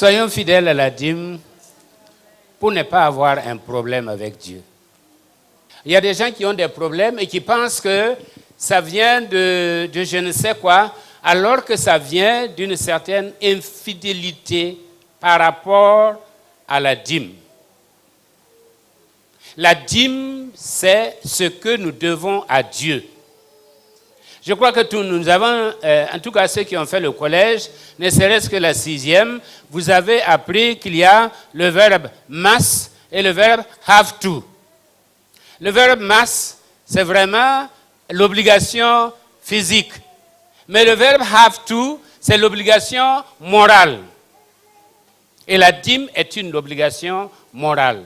Soyons fidèles à la dîme pour ne pas avoir un problème avec Dieu. Il y a des gens qui ont des problèmes et qui pensent que ça vient de je ne sais quoi, alors que ça vient d'une certaine infidélité par rapport à la dîme. La dîme, c'est ce que nous devons à Dieu. Je crois que nous avons, en tout cas ceux qui ont fait le collège, ne serait-ce que la 6e, vous avez appris qu'il y a le verbe must et le verbe have to. Le verbe must, c'est vraiment l'obligation physique. Mais le verbe have to, c'est l'obligation morale. Et la dîme est une obligation morale.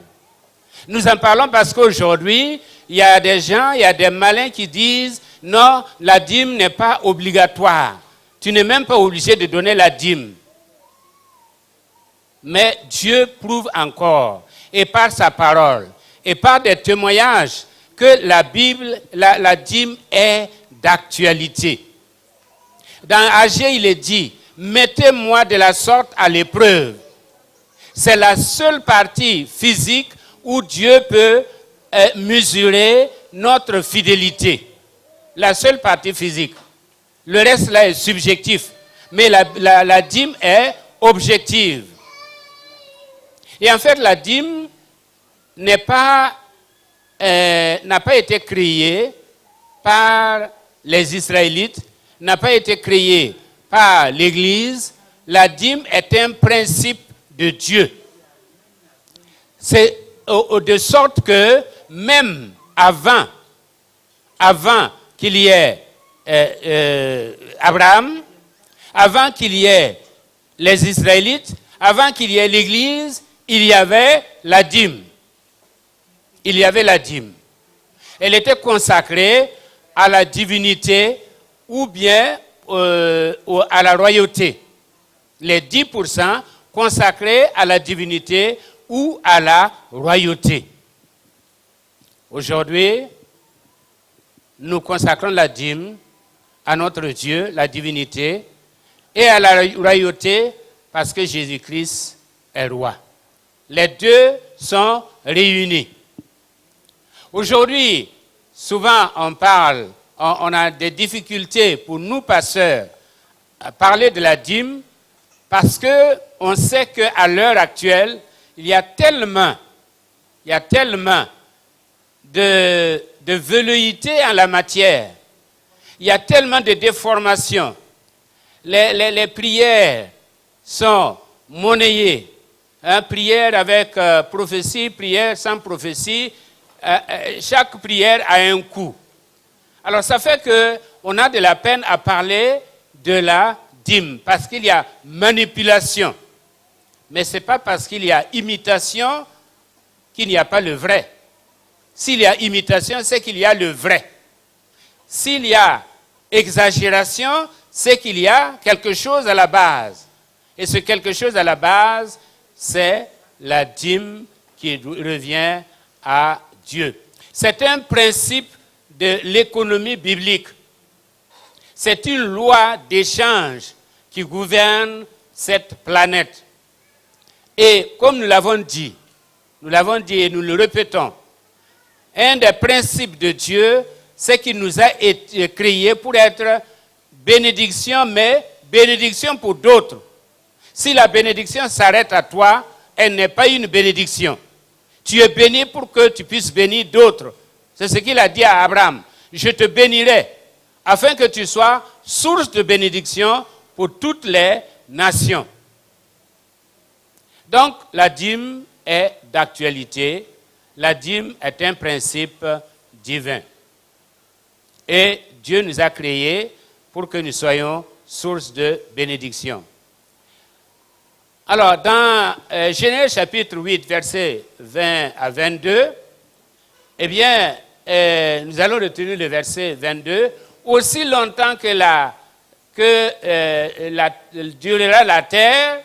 Nous en parlons parce qu'aujourd'hui, il y a des gens, il y a des malins qui disent « Non, la dîme n'est pas obligatoire. Tu n'es même pas obligé de donner la dîme. » Mais Dieu prouve encore, et par sa parole, et par des témoignages, que la Bible, la dîme est d'actualité. Dans Agé, il est dit « Mettez-moi de la sorte à l'épreuve. » C'est la seule partie physique où Dieu peut mesurer notre fidélité. La seule partie physique. Le reste là est subjectif. Mais la dîme est objective. Et en fait, la dîme n'a pas été créée par les Israélites, n'a pas été créée par l'Église. La dîme est un principe de Dieu. C'est de sorte que même avant qu'il y ait Abraham, avant qu'il y ait les Israélites, avant qu'il y ait l'Église, il y avait la dîme. Il y avait la dîme. Elle était consacrée à la divinité ou bien à la royauté. Les 10% consacrés à la divinité ou à la royauté. Aujourd'hui, nous consacrons la dîme à notre Dieu, la divinité, et à la royauté parce que Jésus-Christ est roi. Les deux sont réunis. Aujourd'hui, souvent on a des difficultés pour nous pasteurs à parler de la dîme parce qu'on sait qu'à l'heure actuelle, il y a tellement de velléité en la matière. Il y a tellement de déformations. Les prières sont monnayées. Prière avec prophétie, prière sans prophétie. Chaque prière a un coût. Alors ça fait qu'on a de la peine à parler de la dîme parce qu'il y a manipulation. Mais ce n'est pas parce qu'il y a imitation qu'il n'y a pas le vrai. S'il y a imitation, c'est qu'il y a le vrai. S'il y a exagération, c'est qu'il y a quelque chose à la base. Et ce quelque chose à la base, c'est la dîme qui revient à Dieu. C'est un principe de l'économie biblique. C'est une loi d'échange qui gouverne cette planète. Et comme nous l'avons dit et nous le répétons, un des principes de Dieu, c'est qu'il nous a été créés pour être bénédiction, mais bénédiction pour d'autres. Si la bénédiction s'arrête à toi, elle n'est pas une bénédiction. Tu es béni pour que tu puisses bénir d'autres. C'est ce qu'il a dit à Abraham. Je te bénirai, afin que tu sois source de bénédiction pour toutes les nations. Donc, la dîme est d'actualité. La dîme est un principe divin. Et Dieu nous a créés pour que nous soyons source de bénédiction. Alors, dans Genèse chapitre 8, versets 20 à 22, eh bien, nous allons retenir le verset 22. Aussi longtemps que durera la terre,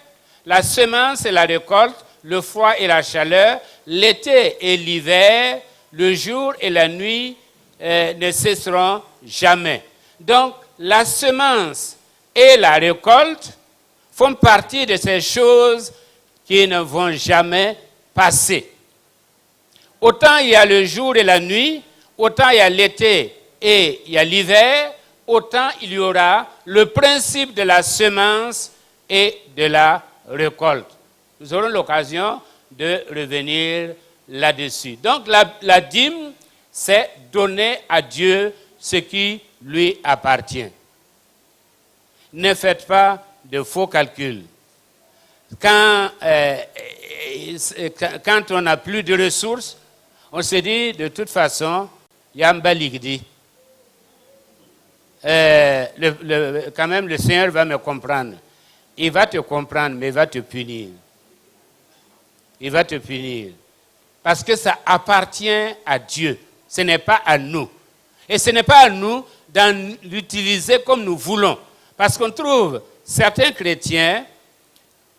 la semence et la récolte, le froid et la chaleur, l'été et l'hiver, le jour et la nuit ne cesseront jamais. Donc, la semence et la récolte font partie de ces choses qui ne vont jamais passer. Autant il y a le jour et la nuit, autant il y a l'été et il y a l'hiver, autant il y aura le principe de la semence et de la récolte. Nous aurons l'occasion de revenir là-dessus. Donc la dîme, c'est donner à Dieu ce qui lui appartient. Ne faites pas de faux calculs. Quand on n'a plus de ressources, on se dit de toute façon, Yamba Ligdi. Quand même, le Seigneur va me comprendre. Il va te comprendre, mais il va te punir. Il va te punir. Parce que ça appartient à Dieu. Ce n'est pas à nous. Et ce n'est pas à nous d'en l'utiliser comme nous voulons. Parce qu'on trouve certains chrétiens,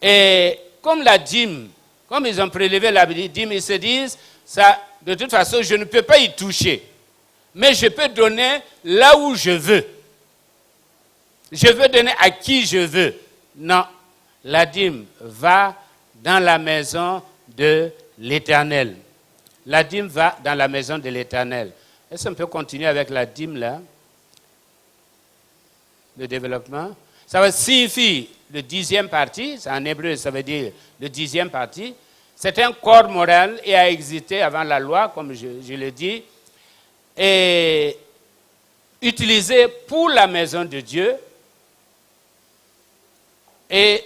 et comme la dîme, comme ils ont prélevé la dîme, ils se disent, ça, de toute façon, je ne peux pas y toucher. Mais je peux donner là où je veux. Je veux donner à qui je veux. Non, la dîme va dans la maison de l'Éternel. La dîme va dans la maison de l'Éternel. Est-ce qu'on peut continuer avec la dîme là? Le développement. Ça signifie le 10e partie, en hébreu ça veut dire le 10e partie. C'est un corps moral et a existé avant la loi, comme je le dis, et utilisé pour la maison de Dieu et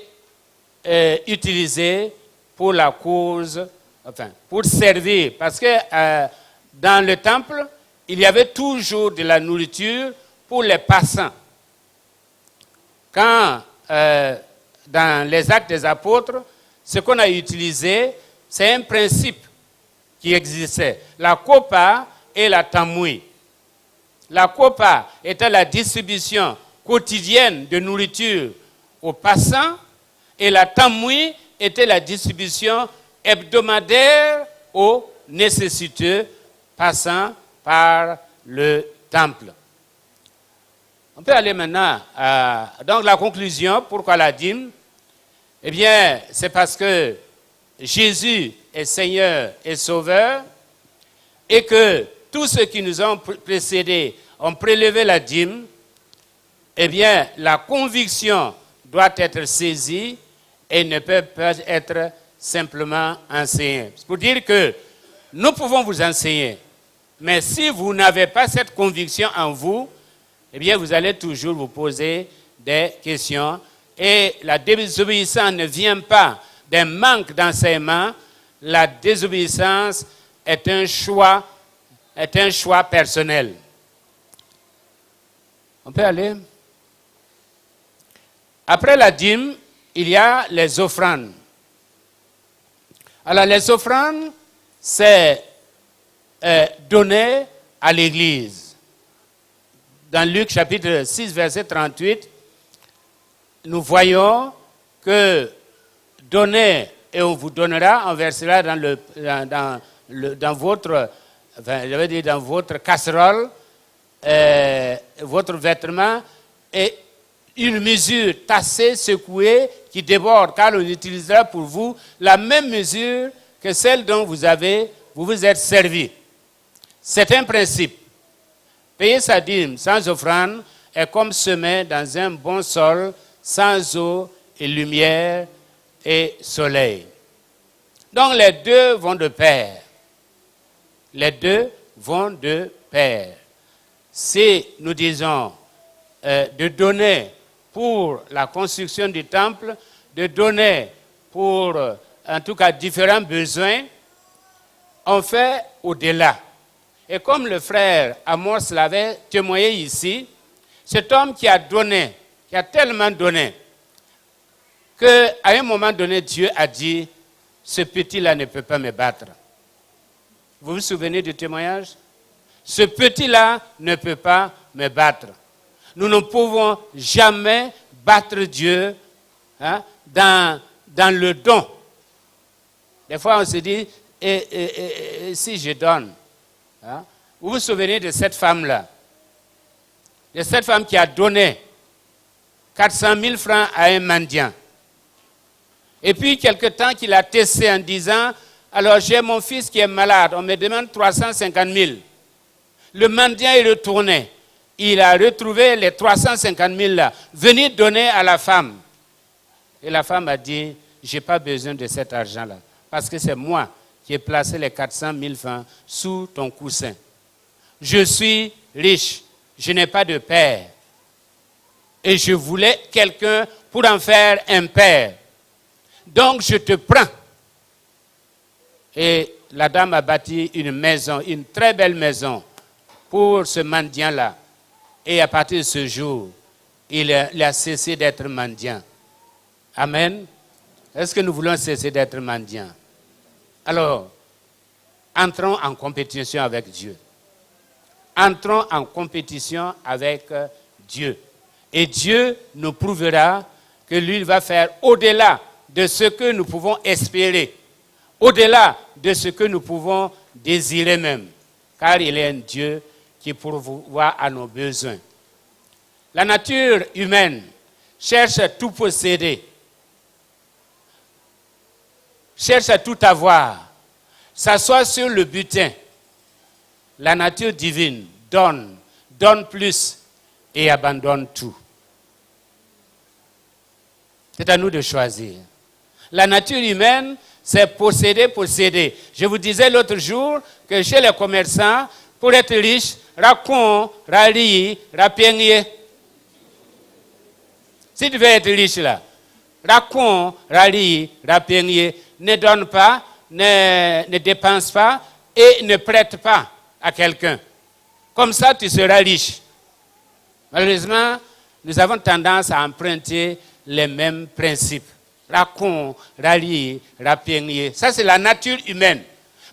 utilisé pour la cause, enfin, pour servir. Parce que dans le temple, il y avait toujours de la nourriture pour les passants. Quand, dans les Actes des Apôtres, ce qu'on a utilisé, c'est un principe qui existait. La kopa et la tamoui. La kopa était la distribution quotidienne de nourriture aux passants et la tamoui était la distribution hebdomadaire aux nécessiteux passant par le temple. On peut aller maintenant à donc la conclusion. Pourquoi la dîme? Eh bien, c'est parce que Jésus est Seigneur et Sauveur et que tous ceux qui nous ont précédés ont prélevé la dîme. Eh bien, la conviction doit être saisie et ne peut pas être simplement enseignée. C'est pour dire que nous pouvons vous enseigner, mais si vous n'avez pas cette conviction en vous, eh bien, vous allez toujours vous poser des questions. Et la désobéissance ne vient pas d'un manque d'enseignement. La désobéissance est un choix personnel. On peut aller? Après la dîme, il y a les offrandes. Alors, les offrandes, c'est donner à l'Église. Dans Luc chapitre 6, verset 38, nous voyons que donner et on vous donnera, on versera dans votre, enfin, je veux dire dans votre casserole, votre vêtement, et une mesure tassée, secouée, qui déborde, car on utilisera pour vous la même mesure que celle dont vous vous êtes servi. C'est un principe. Payer sa dîme sans offrande est comme semer dans un bon sol, sans eau et lumière et soleil. Donc les deux vont de pair. Les deux vont de pair. Si nous disons de donner pour la construction du temple, de donner pour, en tout cas, différents besoins, on fait au-delà. Et comme le frère Amos l'avait témoigné ici, cet homme qui a donné, qui a tellement donné, qu'à un moment donné, Dieu a dit, ce petit-là ne peut pas me battre. Vous vous souvenez du témoignage? Ce petit-là ne peut pas me battre. Nous ne pouvons jamais battre Dieu dans le don. Des fois, on se dit, si je donne, vous vous souvenez de cette femme-là, de cette femme qui a donné 400 000 francs à un mendiant. Et puis, quelque temps qu'il a testé en disant, alors j'ai mon fils qui est malade, on me demande 350 000. Le mendiant est retourné. Il a retrouvé les 350 000 là. Venez donner à la femme. Et la femme a dit, je n'ai pas besoin de cet argent-là. Parce que c'est moi qui ai placé les 400 000 francs sous ton coussin. Je suis riche. Je n'ai pas de père. Et je voulais quelqu'un pour en faire un père. Donc je te prends. Et la dame a bâti une maison, une très belle maison pour ce mendiant-là. Et à partir de ce jour, il a cessé d'être mendiant. Amen. Est-ce que nous voulons cesser d'être mendiants? Alors, entrons en compétition avec Dieu. Entrons en compétition avec Dieu. Et Dieu nous prouvera que lui, il va faire au-delà de ce que nous pouvons espérer, au-delà de ce que nous pouvons désirer même, car il est un Dieu qui pourvoit à nos besoins. La nature humaine cherche à tout posséder, cherche à tout avoir, s'assoit sur le butin. La nature divine donne plus et abandonne tout. C'est à nous de choisir. La nature humaine, c'est posséder. Je vous disais l'autre jour que chez les commerçants, pour être riche, racon, rali, rapiengye. Si tu veux être riche là, racon, rali, rapiengye, ne donne pas, ne dépense pas et ne prête pas à quelqu'un. Comme ça, tu seras riche. Malheureusement, nous avons tendance à emprunter les mêmes principes. Racon, rali, rapiengye. Ça, c'est la nature humaine.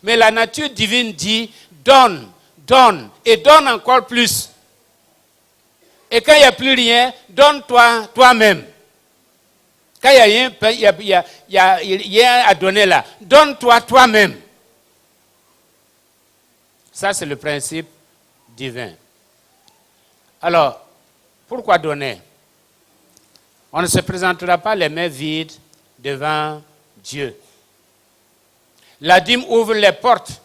Mais la nature divine dit, donne et donne encore plus. Et quand il n'y a plus rien, donne-toi toi-même. Quand il y a rien à donner là, donne-toi toi-même. Ça, c'est le principe divin. Alors, pourquoi donner? On ne se présentera pas les mains vides devant Dieu. La dîme ouvre les portes,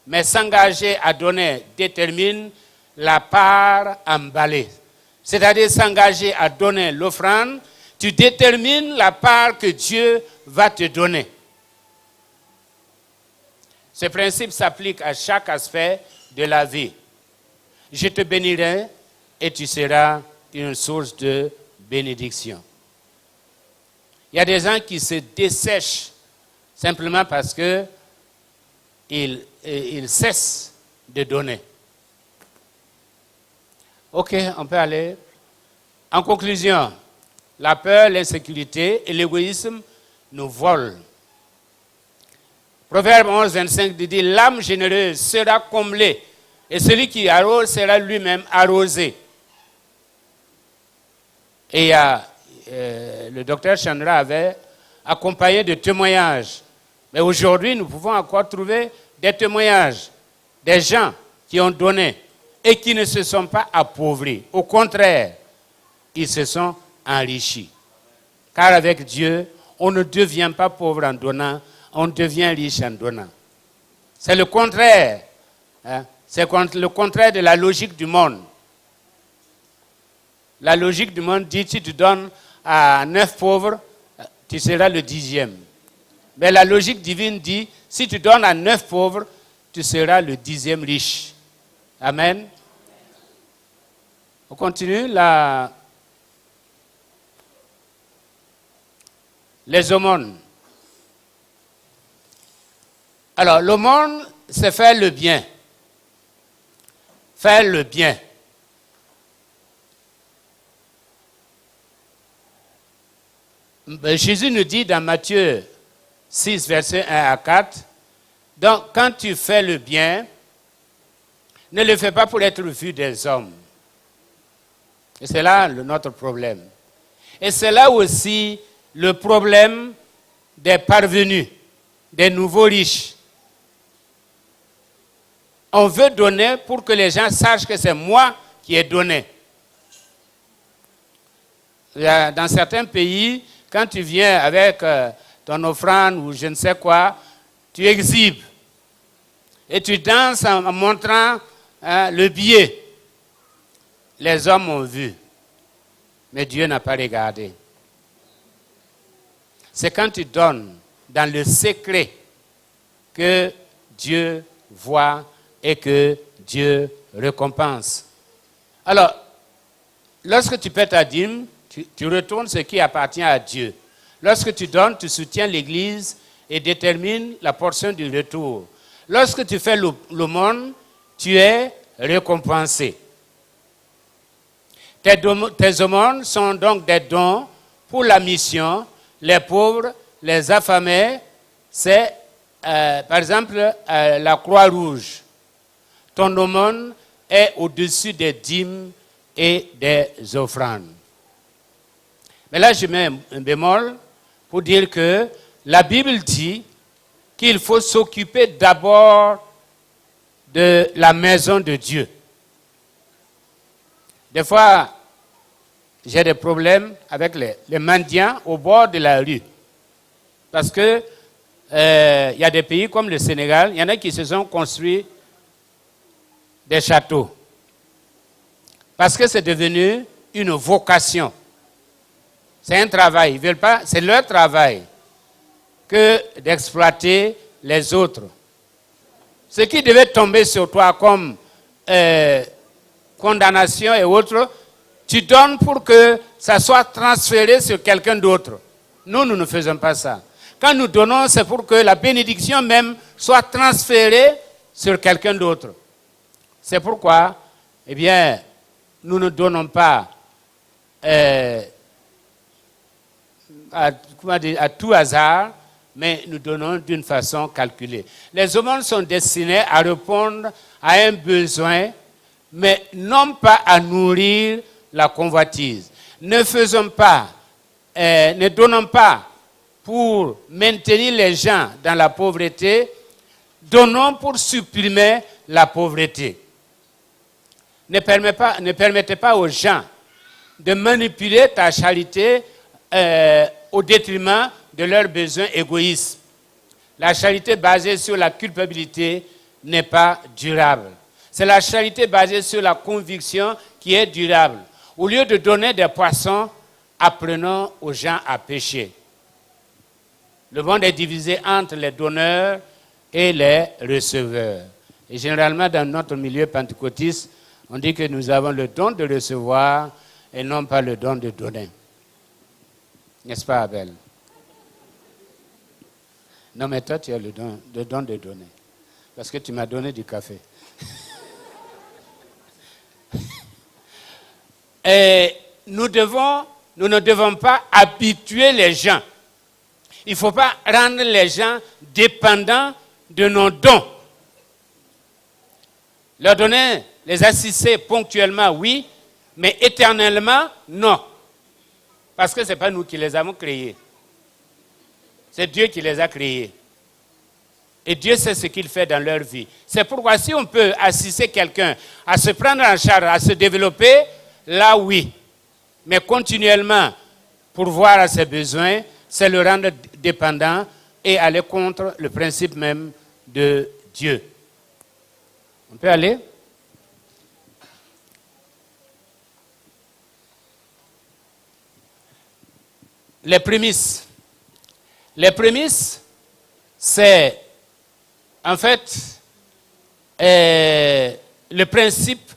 mais s'engager à donner détermine la part emballée. C'est-à-dire s'engager à donner l'offrande, tu détermines la part que Dieu va te donner. Ce principe s'applique à chaque aspect de la vie. Je te bénirai et tu seras une source de bénédiction. Il y a des gens qui se dessèchent simplement parce qu'ils cessent de donner. Ok, on peut aller. En conclusion, la peur, l'insécurité et l'égoïsme nous volent. Proverbe 11, 25 dit, l'âme généreuse sera comblée et celui qui arrose sera lui-même arrosé. Et le docteur Chandra avait accompagné de témoignages. Mais aujourd'hui, nous pouvons encore trouver des témoignages des gens qui ont donné et qui ne se sont pas appauvris. Au contraire, ils se sont enrichis. Car avec Dieu, on ne devient pas pauvre en donnant, on devient riche en donnant. C'est le contraire. Hein? C'est le contraire de la logique du monde. La logique du monde dit, si tu donnes à 9 pauvres, tu seras le 10e. Mais la logique divine dit, si tu donnes à 9 pauvres, tu seras le 10e riche. Amen. On continue. Les aumônes. Alors, l'aumône, c'est faire le bien. Faire le bien. Jésus nous dit dans Matthieu 6, versets 1 à 4, donc quand tu fais le bien, ne le fais pas pour être vu des hommes. Et c'est là notre problème. Et c'est là aussi le problème des parvenus, des nouveaux riches. On veut donner pour que les gens sachent que c'est moi qui ai donné. Dans certains pays, quand tu viens avec ton offrande ou je ne sais quoi, tu exhibes. Et tu danses en montrant le billet. Les hommes ont vu, mais Dieu n'a pas regardé. C'est quand tu donnes dans le secret que Dieu voit et que Dieu récompense. Alors, lorsque tu paies ta dîme, tu retournes ce qui appartient à Dieu. Lorsque tu donnes, tu soutiens l'Église et détermines la portion du retour. Lorsque tu fais l'aumône, tu es récompensé. Tes aumônes sont donc des dons pour la mission, les pauvres, les affamés. C'est, par exemple, la Croix-Rouge. Ton aumône est au-dessus des dîmes et des offrandes. Mais là, je mets un bémol pour dire que la Bible dit qu'il faut s'occuper d'abord de la maison de Dieu. Des fois, j'ai des problèmes avec les mendiants au bord de la rue. Parce que il y a des pays comme le Sénégal, il y en a qui se sont construits des châteaux. Parce que c'est devenu une vocation. C'est un travail. Ils veulent pas, c'est leur travail que d'exploiter les autres. Ce qui devait tomber sur toi comme condamnation et autres, tu donnes pour que ça soit transféré sur quelqu'un d'autre. Nous ne faisons pas ça. Quand nous donnons, c'est pour que la bénédiction même soit transférée sur quelqu'un d'autre. C'est pourquoi, eh bien, nous ne donnons pas à tout hasard, mais nous donnons d'une façon calculée. Les aumônes sont destinés à répondre à un besoin, mais non pas à nourrir la convoitise. Ne donnons pas pour maintenir les gens dans la pauvreté, donnons pour supprimer la pauvreté. Ne permettez pas aux gens de manipuler ta charité au détriment de leurs besoins égoïstes. La charité basée sur la culpabilité n'est pas durable. C'est la charité basée sur la conviction qui est durable. Au lieu de donner des poissons, apprenons aux gens à pêcher. Le monde est divisé entre les donneurs et les receveurs. Et généralement, dans notre milieu pentecôtiste, on dit que nous avons le don de recevoir et non pas le don de donner. N'est-ce pas, Abel? Non, mais toi, tu as le don de donner. Parce que tu m'as donné du café. Et nous ne devons pas habituer les gens. Il ne faut pas rendre les gens dépendants de nos dons. Leur donner, les assister ponctuellement, oui, mais éternellement, non. Parce que ce n'est pas nous qui les avons créés. C'est Dieu qui les a créés. Et Dieu sait ce qu'il fait dans leur vie. C'est pourquoi si on peut assister quelqu'un à se prendre en charge, à se développer, là oui. Mais continuellement, pourvoir à ses besoins, c'est le rendre dépendant et aller contre le principe même de Dieu. On peut aller? Les prémices. Les prémices, c'est en fait le principe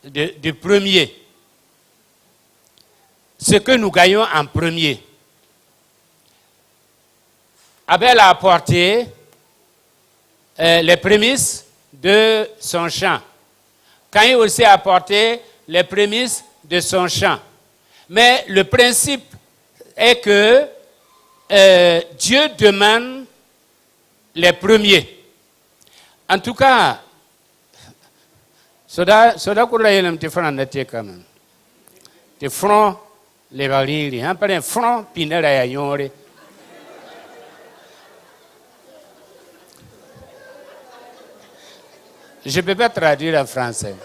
du premier. Ce que nous gagnons en premier. Abel a apporté les prémices de son champ. Caïn aussi a apporté les prémices de son champ. Mais le principe est que Dieu demande les premiers. En tout cas, soda kula yelam te fran na te quand te front les valiri hein pas un front pinera ya yore. Je ne peux pas traduire en français.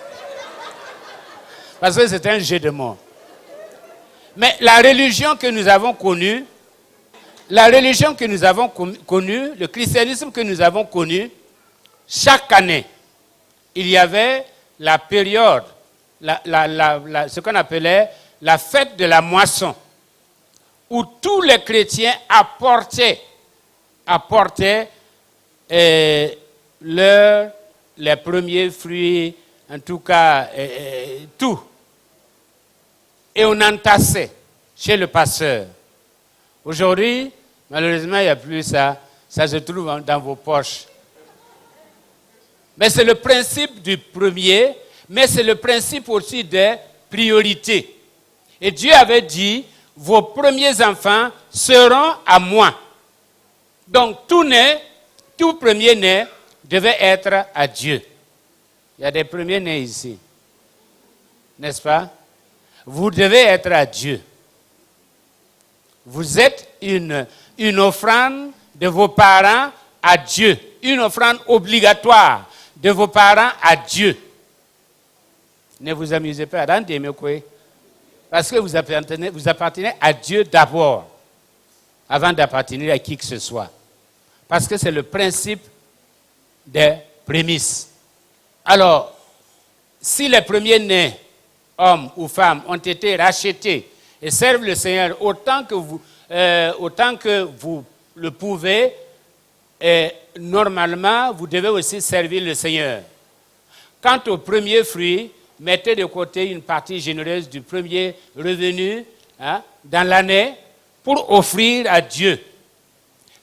Parce que c'est un jeu de mots. Mais la religion que nous avons connue, le christianisme que nous avons connu, chaque année, il y avait la période, ce qu'on appelait la fête de la moisson, où tous les chrétiens apportaient les premiers fruits, en tout cas, tout. Et on entassait chez le pasteur. Aujourd'hui, malheureusement, il n'y a plus ça. Ça se trouve dans vos poches. Mais c'est le principe du premier, mais c'est le principe aussi des priorités. Et Dieu avait dit, vos premiers enfants seront à moi. Donc tout premier-né devait être à Dieu. Il y a des premiers-nés ici. N'est-ce pas? Vous devez être à Dieu. Vous êtes une offrande de vos parents à Dieu. Une offrande obligatoire de vos parents à Dieu. Ne vous amusez pas. Parce que vous appartenez à Dieu d'abord, avant d'appartenir à qui que ce soit. Parce que c'est le principe des prémices. Alors, si les premiers-nés, hommes ou femmes, ont été rachetés et servent le Seigneur autant que vous le pouvez, et normalement, vous devez aussi servir le Seigneur. Quant au premier fruit, mettez de côté une partie généreuse du premier revenu dans l'année pour offrir à Dieu.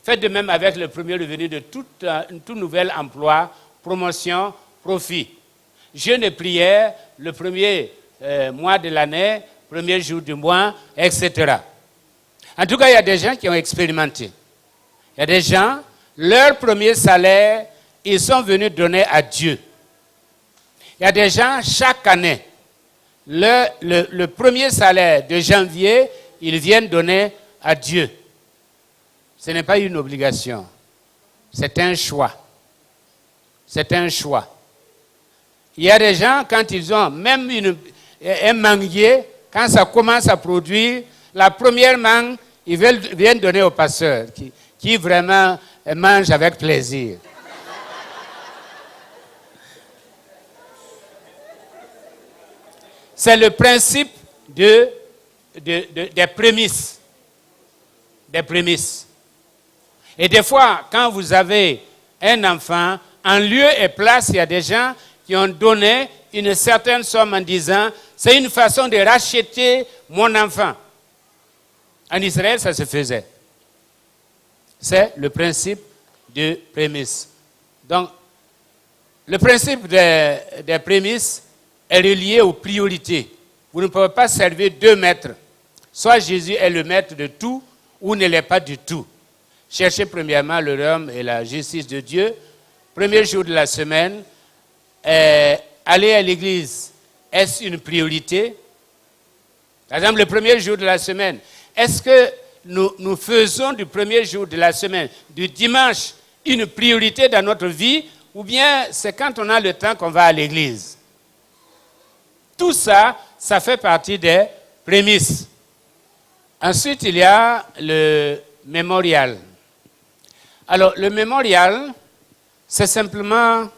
Faites de même avec le premier revenu de tout nouvel emploi, promotion, profit. Jeûne et prière, le premier mois de l'année, premier jour du mois, etc. En tout cas, il y a des gens qui ont expérimenté. Il y a des gens, leur premier salaire, ils sont venus donner à Dieu. Il y a des gens, chaque année, le premier salaire de janvier, ils viennent donner à Dieu. Ce n'est pas une obligation. C'est un choix. C'est un choix. Il y a des gens, quand ils ont même un manguier, quand ça commence à produire, la première mangue, ils viennent donner au pasteur, qui vraiment mange avec plaisir. C'est le principe des prémices. Des prémices. Et des fois, quand vous avez un enfant, en lieu et place, il y a des gens qui ont donné une certaine somme en disant, c'est une façon de racheter mon enfant. En Israël, ça se faisait. C'est le principe de prémices. Donc, le principe des prémices est relié aux priorités. Vous ne pouvez pas servir deux maîtres. Soit Jésus est le maître de tout, ou ne l'est pas du tout. Cherchez premièrement le royaume et la justice de Dieu. Premier jour de la semaine, aller à l'église, est-ce une priorité? Par exemple, le premier jour de la semaine, est-ce que nous faisons du premier jour de la semaine, du dimanche, une priorité dans notre vie, ou bien c'est quand on a le temps qu'on va à l'église? Tout ça, ça fait partie des prémices. Ensuite, il y a le mémorial. Alors, le mémorial, c'est simplement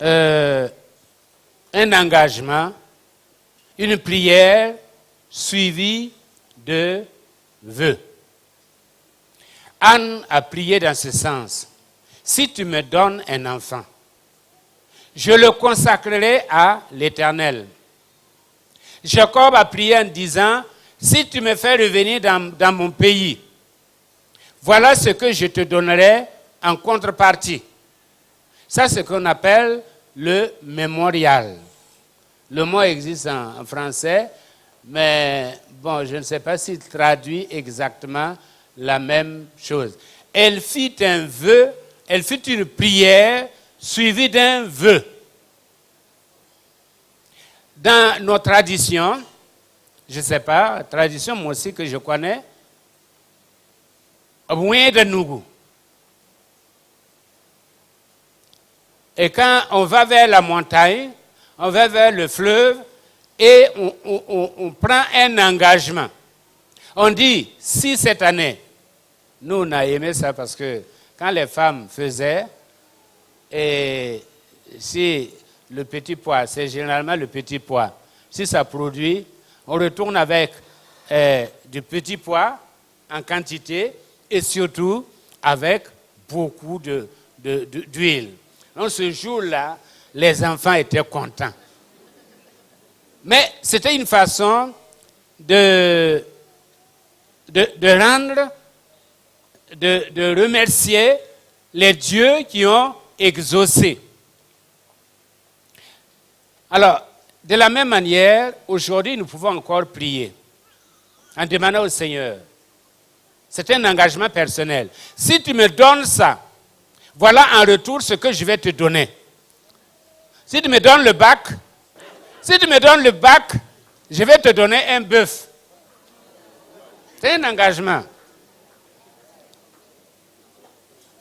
un engagement, une prière suivie de vœux. Anne a prié dans ce sens. Si tu me donnes un enfant, je le consacrerai à l'Éternel. Jacob a prié en disant, si tu me fais revenir dans mon pays, voilà ce que je te donnerai en contrepartie. Ça, c'est ce qu'on appelle le mémorial. Le mot existe en français, mais bon, je ne sais pas s'il traduit exactement la même chose. Elle fit un vœu, elle fit une prière suivie d'un vœu. Dans nos traditions, je ne sais pas, tradition moi aussi que je connais, et quand on va vers la montagne, on va vers le fleuve, et on prend un engagement. On dit, si cette année, nous on a aimé ça parce que quand les femmes faisaient, et si le petit pois, c'est généralement le petit pois, si ça produit, on retourne avec du petit pois en quantité et surtout avec beaucoup d'huile. Donc ce jour-là, les enfants étaient contents. Mais c'était une façon de rendre, de remercier les dieux qui ont exaucé. Alors, de la même manière, aujourd'hui, nous pouvons encore prier en demandant au Seigneur. C'est un engagement personnel. Si tu me donnes ça, voilà en retour ce que je vais te donner. Si tu me donnes le bac, je vais te donner un bœuf. C'est un engagement.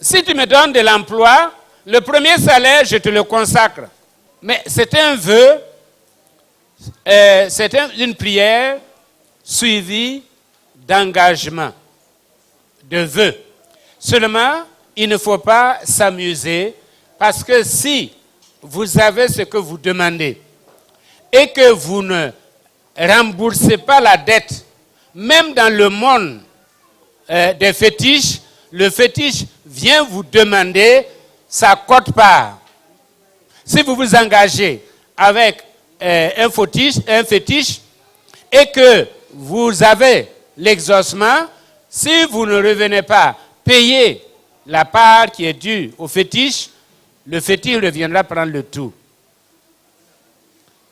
Si tu me donnes de l'emploi, le premier salaire, je te le consacre. Mais c'est un vœu, c'est une prière suivie d'engagement, de vœu. Seulement, il ne faut pas s'amuser parce que si vous avez ce que vous demandez et que vous ne remboursez pas la dette, même dans le monde des fétiches, le fétiche vient vous demander sa quote-part. Si vous vous engagez avec un fétiche et que vous avez l'exaucement, si vous ne revenez pas payer la part qui est due au fétiche, le fétiche reviendra prendre le tout.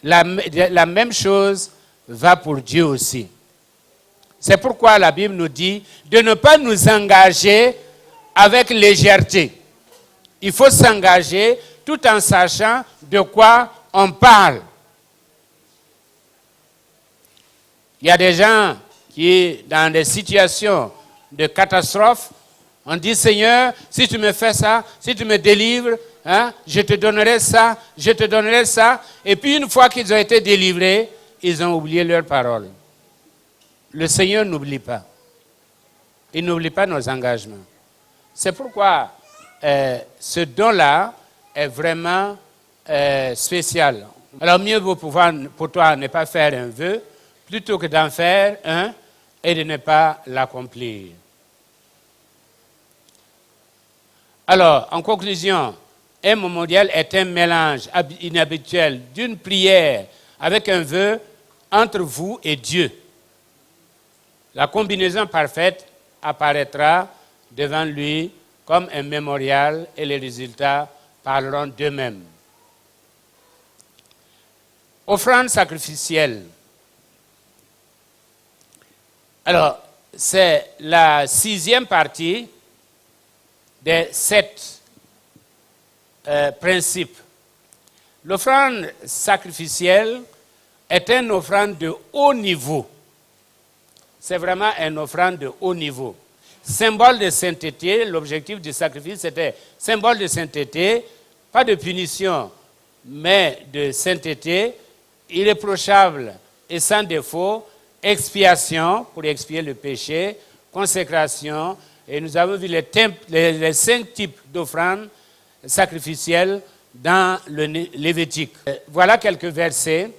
La même chose va pour Dieu aussi. C'est pourquoi la Bible nous dit de ne pas nous engager avec légèreté. Il faut s'engager tout en sachant de quoi on parle. Il y a des gens qui, dans des situations de catastrophe, on dit, Seigneur, si tu me fais ça, si tu me délivres, je te donnerai ça, je te donnerai ça. Et puis une fois qu'ils ont été délivrés, ils ont oublié leurs paroles. Le Seigneur n'oublie pas. Il n'oublie pas nos engagements. C'est pourquoi ce don-là est vraiment spécial. Alors mieux vaut pour toi ne pas faire un vœu plutôt que d'en faire un et de ne pas l'accomplir. Alors, en conclusion, un mémorial est un mélange inhabituel d'une prière avec un vœu entre vous et Dieu. La combinaison parfaite apparaîtra devant lui comme un mémorial et les résultats parleront d'eux-mêmes. Offrande sacrificielle. Alors, c'est la 6e partie des 7 principes. L'offrande sacrificielle est une offrande de haut niveau. C'est vraiment une offrande de haut niveau. Symbole de sainteté, l'objectif du sacrifice c'était symbole de sainteté, pas de punition, mais de sainteté, irréprochable et sans défaut, expiation pour expier le péché, consécration, et nous avons vu les 5 types d'offrandes sacrificielles dans le Lévitique. Voilà quelques versets.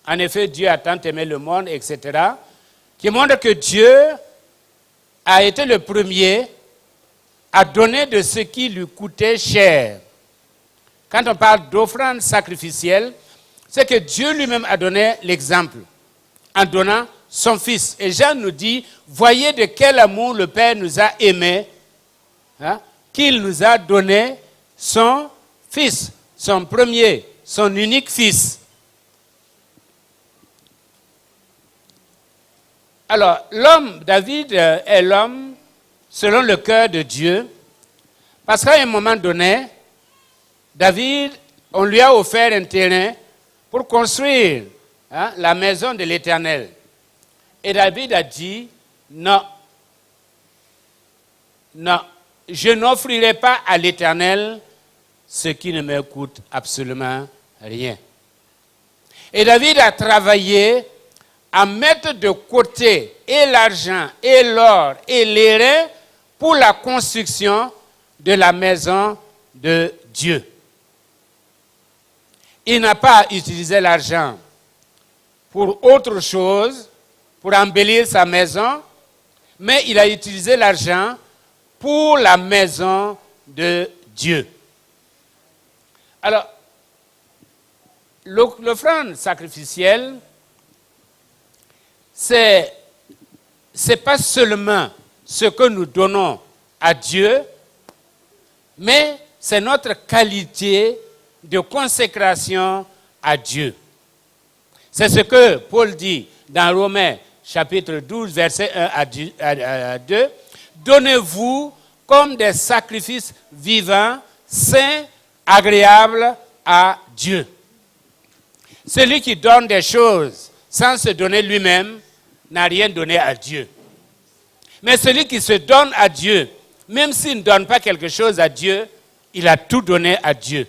En effet, Dieu a tant aimé le monde, etc., qui montre que Dieu a été le premier à donner de ce qui lui coûtait cher. Quand on parle d'offrande sacrificielle, c'est que Dieu lui-même a donné l'exemple en donnant son Fils. Et Jean nous dit, voyez de quel amour le Père nous a aimés, qu'il nous a donné son Fils, son premier, son unique Fils. Alors, David est l'homme selon le cœur de Dieu, parce qu'à un moment donné, David, on lui a offert un terrain pour construire la maison de l'Éternel. Et David a dit, non, je n'offrirai pas à l'Éternel ce qui ne me coûte absolument rien. Et David a travaillé à mettre de côté et l'argent, et l'or, et les reins pour la construction de la maison de Dieu. Il n'a pas utilisé l'argent pour autre chose, pour embellir sa maison, mais il a utilisé l'argent pour la maison de Dieu. Alors, l'offrande sacrificielle, c'est pas seulement ce que nous donnons à Dieu, mais c'est notre qualité de consécration à Dieu. C'est ce que Paul dit dans Romains chapitre 12, versets 1 à 2. Donnez-vous comme des sacrifices vivants, saints, agréables à Dieu. Celui qui donne des choses sans se donner lui-même n'a rien donné à Dieu. Mais celui qui se donne à Dieu, même s'il ne donne pas quelque chose à Dieu, il a tout donné à Dieu.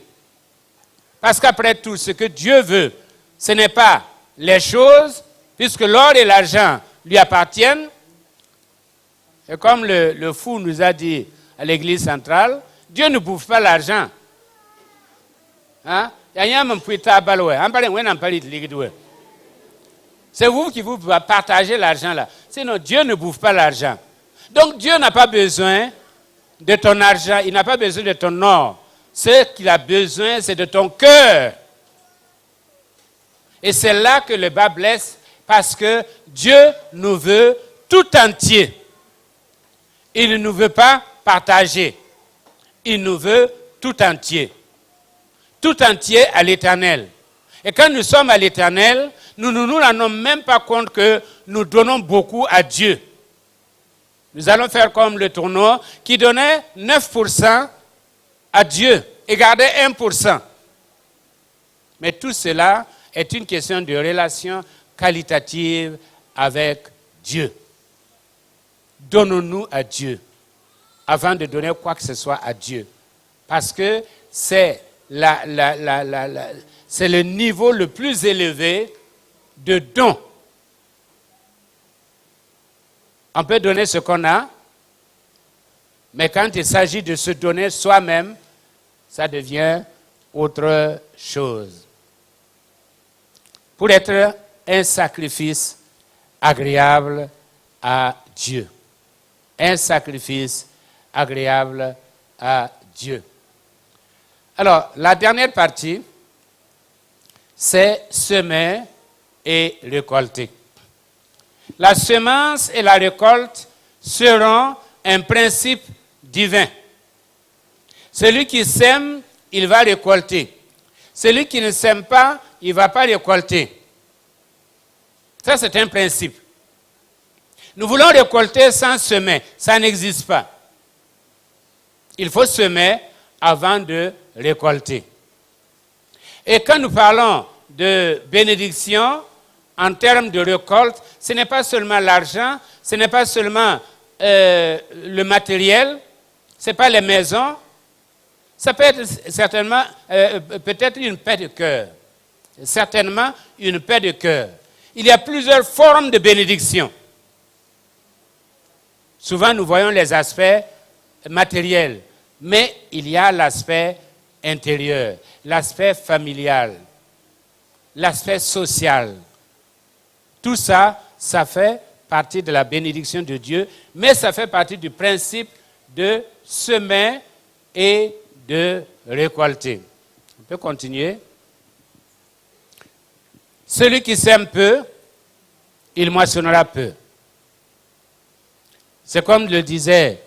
Parce qu'après tout, ce que Dieu veut, ce n'est pas les choses, puisque l'or et l'argent lui appartiennent. Et comme le fou nous a dit à l'église centrale, Dieu ne bouffe pas l'argent. Hein? C'est vous qui vous partagez l'argent là. Sinon, Dieu ne bouffe pas l'argent. Donc, Dieu n'a pas besoin de ton argent, il n'a pas besoin de ton or. Ce qu'il a besoin, c'est de ton cœur. Et c'est là que le bas blesse, parce que Dieu nous veut tout entier. Il ne nous veut pas partager. Il nous veut tout entier. Tout entier à l'Éternel. Et quand nous sommes à l'Éternel, nous ne nous rendons même pas compte que nous donnons beaucoup à Dieu. Nous allons faire comme le tournoi qui donnait 9% à Dieu et gardait 1%. Mais tout cela est une question de relation qualitative avec Dieu. Donnons-nous à Dieu avant de donner quoi que ce soit à Dieu. Parce que c'est c'est le niveau le plus élevé de don. On peut donner ce qu'on a, mais quand il s'agit de se donner soi-même, ça devient autre chose. Pour être un sacrifice agréable à Dieu. Un sacrifice agréable à Dieu. Alors, la dernière partie, c'est semer et récolter. La semence et la récolte seront un principe divin. Celui qui sème, il va récolter. Celui qui ne sème pas, il ne va pas récolter. Ça, c'est un principe. Nous voulons récolter sans semer. Ça n'existe pas. Il faut semer avant de récolter. Et quand nous parlons de bénédiction, en termes de récolte, ce n'est pas seulement l'argent, ce n'est pas seulement le matériel, ce n'est pas les maisons, ça peut être certainement, peut-être une paix de cœur. Certainement une paix de cœur. Il y a plusieurs formes de bénédiction. Souvent, nous voyons les aspects matériels, mais il y a l'aspect intérieur, l'aspect familial, l'aspect social. Tout ça, ça fait partie de la bénédiction de Dieu, mais ça fait partie du principe de semer et de récolter. On peut continuer. Celui qui sème peu, il moissonnera peu. C'est comme le disait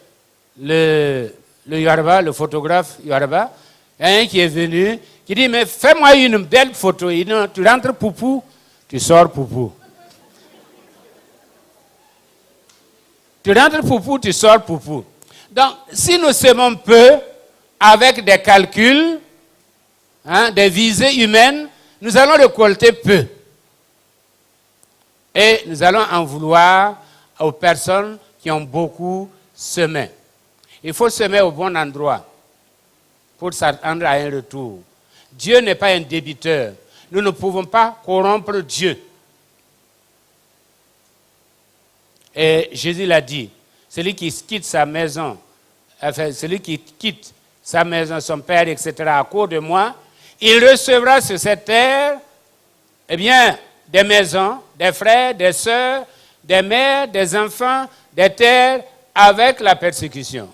le Yoruba, le photographe Yoruba, un qui est venu, qui dit, mais fais-moi une belle photo. Il dit, non, tu rentres poupou, tu sors poupou. Tu rentres poupou, tu sors poupou. Donc, si nous semons peu, avec des calculs, des visées humaines, nous allons récolter peu. Et nous allons en vouloir aux personnes qui ont beaucoup semé. Il faut semer au bon endroit. pour s'attendre à un retour. Dieu n'est pas un débiteur. Nous ne pouvons pas corrompre Dieu. Et Jésus l'a dit, celui qui quitte sa maison, celui qui quitte sa maison, son père, etc., à cause de moi, il recevra sur cette terre, eh bien, des maisons, des frères, des sœurs, des mères, des enfants, des terres, avec la persécution.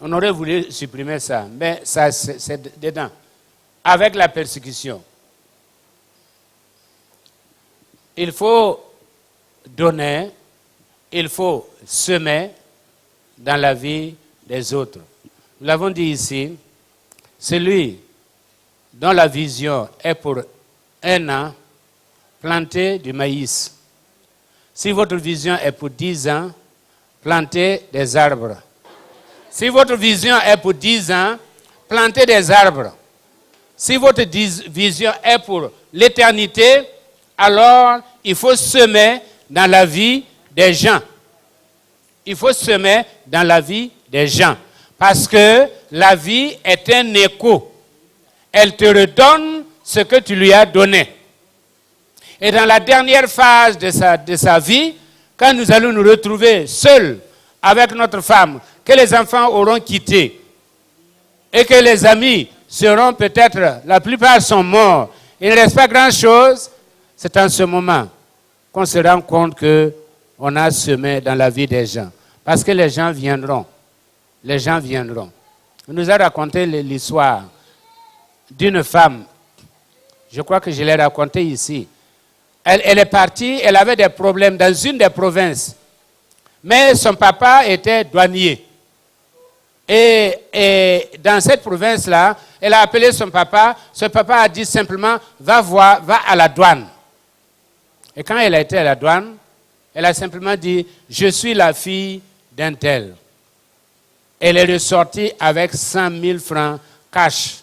On aurait voulu supprimer ça, mais ça, c'est dedans. Avec la persécution. Il faut donner, il faut semer dans la vie des autres. Nous l'avons dit ici, celui dont la vision est pour 1 an, plantez du maïs. Si votre vision est pour 10 ans, plantez des arbres. Si votre vision est pour 10 ans, plantez des arbres. Si votre vision est pour l'éternité, alors il faut semer dans la vie des gens. Il faut semer dans la vie des gens. Parce que la vie est un écho. Elle te redonne ce que tu lui as donné. Et dans la dernière phase de sa vie, quand nous allons nous retrouver seuls avec notre femme, que les enfants auront quitté, et que les amis seront peut-être, la plupart sont morts, il ne reste pas grand-chose, c'est en ce moment qu'on se rend compte qu'on a semé dans la vie des gens. Parce que les gens viendront. Les gens viendront. On nous a raconté l'histoire d'une femme, je crois que je l'ai raconté ici. Elle est partie, elle avait des problèmes dans une des provinces. Mais son papa était douanier. Et dans cette province-là, elle a appelé son papa. Son papa a dit simplement, va à la douane. Et quand elle a été à la douane, elle a simplement dit, je suis la fille d'un tel. Elle est ressortie avec 100 000 francs cash.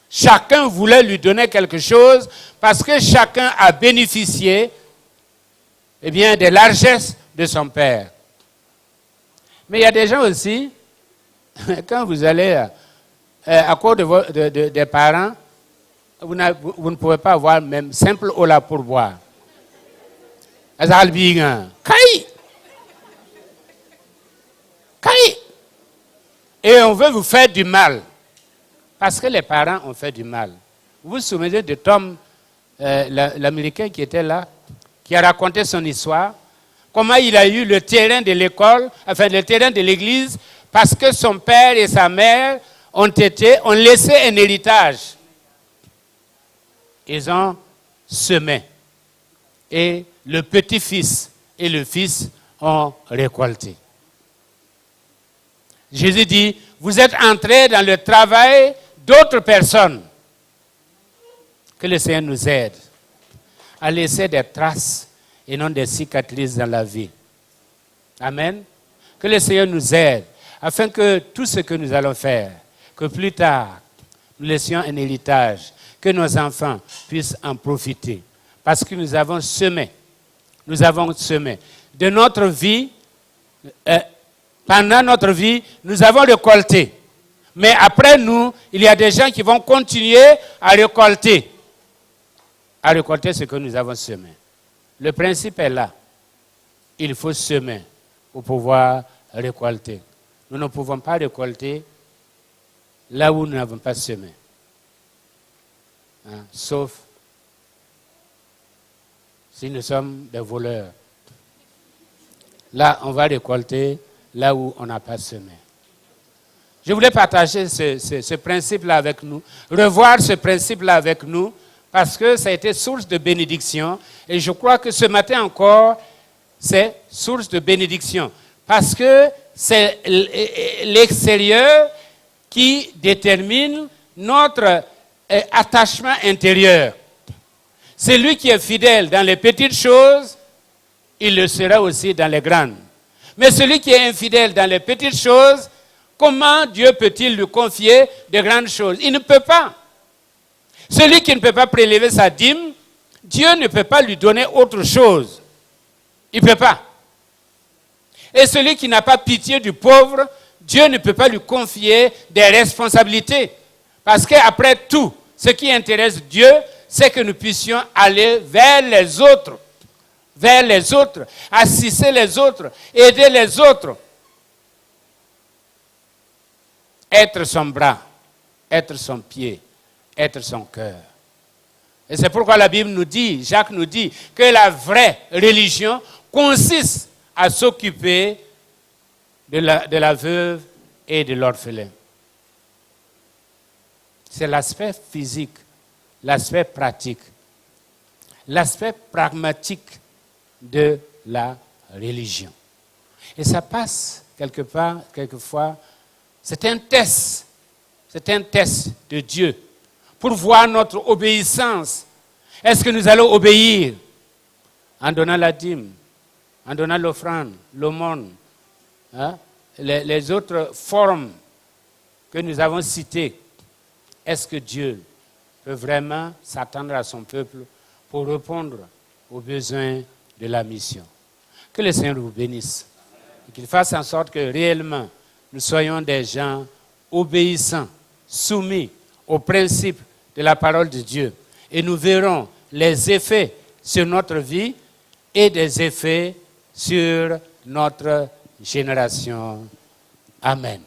Chacun voulait lui donner quelque chose parce que chacun a bénéficié eh bien, des largesses de son père. Mais il y a des gens aussi, quand vous allez à cause des parents, vous ne pouvez pas avoir même simple eau là pour boire. Et on veut vous faire du mal. Parce que les parents ont fait du mal. Vous vous souvenez de Tom, l'Américain qui était là, qui a raconté son histoire, comment il a eu le terrain de l'école, enfin le terrain de l'église, parce que son père et sa mère ont laissé un héritage. Ils ont semé. Et le petit-fils et le fils ont récolté. Jésus dit, vous êtes entrés dans le travail d'autres personnes. Que le Seigneur nous aide à laisser des traces et non des cicatrices dans la vie. Amen. Que le Seigneur nous aide afin que tout ce que nous allons faire, que plus tard, nous laissions un héritage, que nos enfants puissent en profiter. Parce que nous avons semé. Nous avons semé. De notre vie, pendant notre vie, nous avons récolté. Mais après nous, il y a des gens qui vont continuer à récolter ce que nous avons semé. Le principe est là. Il faut semer pour pouvoir récolter. Nous ne pouvons pas récolter là où nous n'avons pas semé. Sauf si nous sommes des voleurs. Là, on va récolter là où on n'a pas semé. Je voulais partager ce principe-là avec nous, revoir ce principe-là avec nous, parce que ça a été source de bénédiction. Et je crois que ce matin encore, c'est source de bénédiction. Parce que c'est l'extérieur qui détermine notre attachement intérieur. Celui qui est fidèle dans les petites choses, il le sera aussi dans les grandes. Mais celui qui est infidèle dans les petites choses, comment Dieu peut-il lui confier de grandes choses? Il ne peut pas. Celui qui ne peut pas prélever sa dîme, Dieu ne peut pas lui donner autre chose. Il ne peut pas. Et celui qui n'a pas pitié du pauvre, Dieu ne peut pas lui confier des responsabilités. Parce qu'après tout, ce qui intéresse Dieu, c'est que nous puissions aller vers les autres, assister les autres, aider les autres. Être son bras, être son pied, être son cœur. Et c'est pourquoi la Bible nous dit, Jacques nous dit, que la vraie religion consiste à s'occuper de la veuve et de l'orphelin. C'est l'aspect physique, l'aspect pratique, l'aspect pragmatique de la religion. Et ça passe quelquefois, c'est un test de Dieu pour voir notre obéissance. Est-ce que nous allons obéir en donnant la dîme, en donnant l'offrande, l'aumône, hein? Les autres formes que nous avons citées? Est-ce que Dieu peut vraiment s'attendre à son peuple pour répondre aux besoins de la mission? Que le Seigneur vous bénisse et qu'il fasse en sorte que réellement nous soyons des gens obéissants, soumis aux principes de la parole de Dieu. Et nous verrons les effets sur notre vie et des effets sur notre génération. Amen.